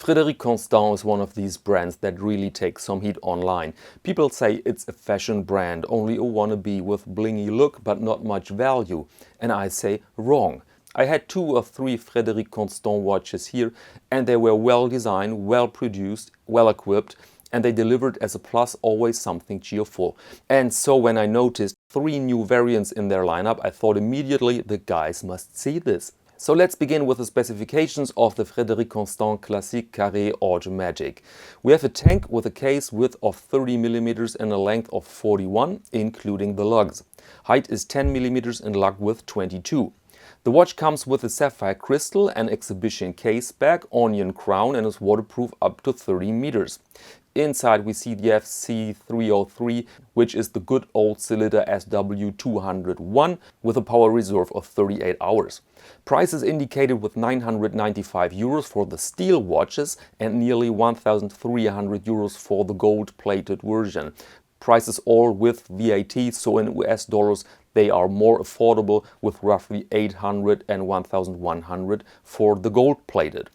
Frederique Constant is one of these brands that really takes some heat online. People say it's a fashion brand, only a wannabe with blingy look but not much value. And I say wrong. I had 2 or 3 Frederique Constant watches here and they were well designed, well produced, well equipped, and they delivered as a plus always something cheerful. And so when I noticed 3 new variants in their lineup, I thought immediately the guys must see this. So let's begin with the specifications of the Frederique Constant Classics Carrée Automatic. We have a tank with a case width of 30 mm and a length of 41, including the lugs. Height is 10 mm and lug width 22. The watch comes with a sapphire crystal and exhibition case back, onion crown, and is waterproof up to 30 meters. Inside we see the FC303, which is the good old cylinder SW201 with a power reserve of 38 hours. Price is indicated with 995 euros for the steel watches and nearly 1,300 euros for the gold-plated version. Prices all with VAT, so in US dollars they are more affordable with roughly 800 and 1,100 for the gold-plated.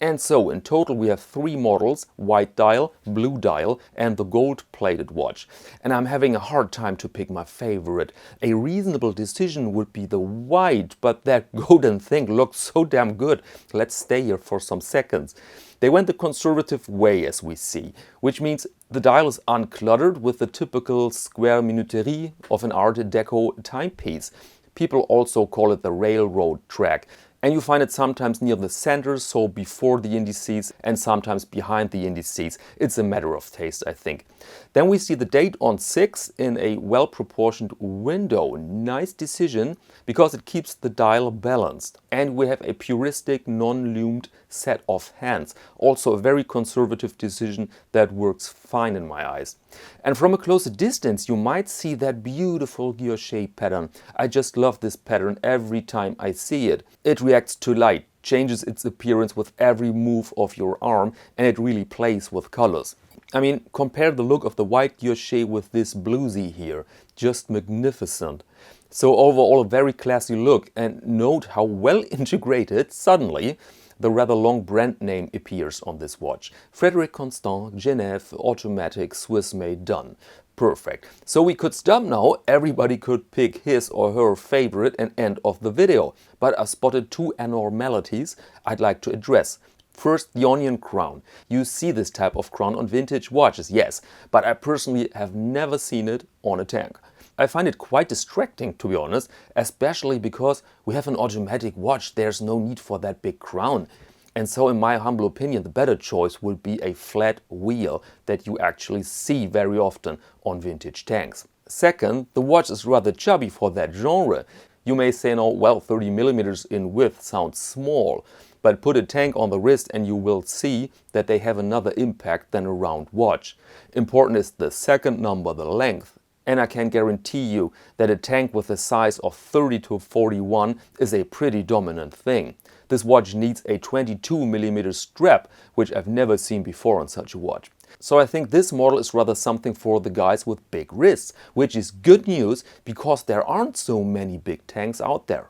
And so in total we have 3 models: white dial, blue dial and the gold-plated watch. And I'm having a hard time to pick my favorite. A reasonable decision would be the white, but that golden thing looks so damn good. Let's stay here for some seconds. They went the conservative way, as we see, which means the dial is uncluttered with the typical square minuterie of an Art Deco timepiece. People also call it the railroad track. And you find it sometimes near the center, so before the indices, and sometimes behind the indices. It's a matter of taste, I think. Then we see the date on 6 in a well-proportioned window. Nice decision, because it keeps the dial balanced. And we have a puristic, non-lumed set of hands. Also a very conservative decision that works fine in my eyes. And from a closer distance you might see that beautiful guilloche pattern. I just love this pattern every time I see it. It reacts to light, changes its appearance with every move of your arm, and it really plays with colors. I mean, compare the look of the white guilloche with this bluesy here. Just magnificent. So overall a very classy look, and note how well integrated suddenly the rather long brand name appears on this watch. Frederique Constant, Genève, Automatic, Swiss-made, done. Perfect. So we could stop now, everybody could pick his or her favorite and end of the video. But I spotted 2 abnormalities I'd like to address. First, the onion crown. You see this type of crown on vintage watches, yes, but I personally have never seen it on a tank. I find it quite distracting, to be honest, especially because we have an automatic watch, there's no need for that big crown. And so in my humble opinion, the better choice would be a flat wheel that you actually see very often on vintage tanks. Second, the watch is rather chubby for that genre. You may say, no, well, 30 mm in width sounds small, but put a tank on the wrist and you will see that they have another impact than a round watch. Important is the second number, the length. And I can guarantee you that a tank with a size of 30 to 41 is a pretty dominant thing. This watch needs a 22 mm strap, which I've never seen before on such a watch. So I think this model is rather something for the guys with big wrists, which is good news because there aren't so many big tanks out there.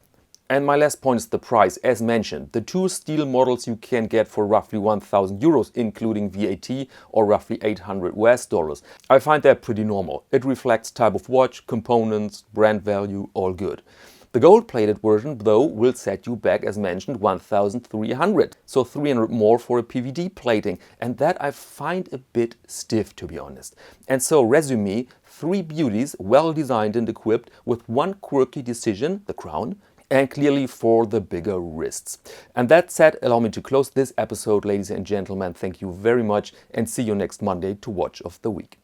And my last point is the price. As mentioned, the 2 steel models you can get for roughly 1,000 euros, including VAT, or roughly 800 US dollars. I find that pretty normal. It reflects type of watch, components, brand value, all good. The gold-plated version, though, will set you back, as mentioned, 1,300. So 300 more for a PVD plating. And that I find a bit stiff, to be honest. And so, resume, 3 beauties, well designed and equipped, with 1 quirky decision, the crown, and clearly for the bigger wrists. And that said, allow me to close this episode, ladies and gentlemen. Thank you very much and see you next Monday to Watch of the Week.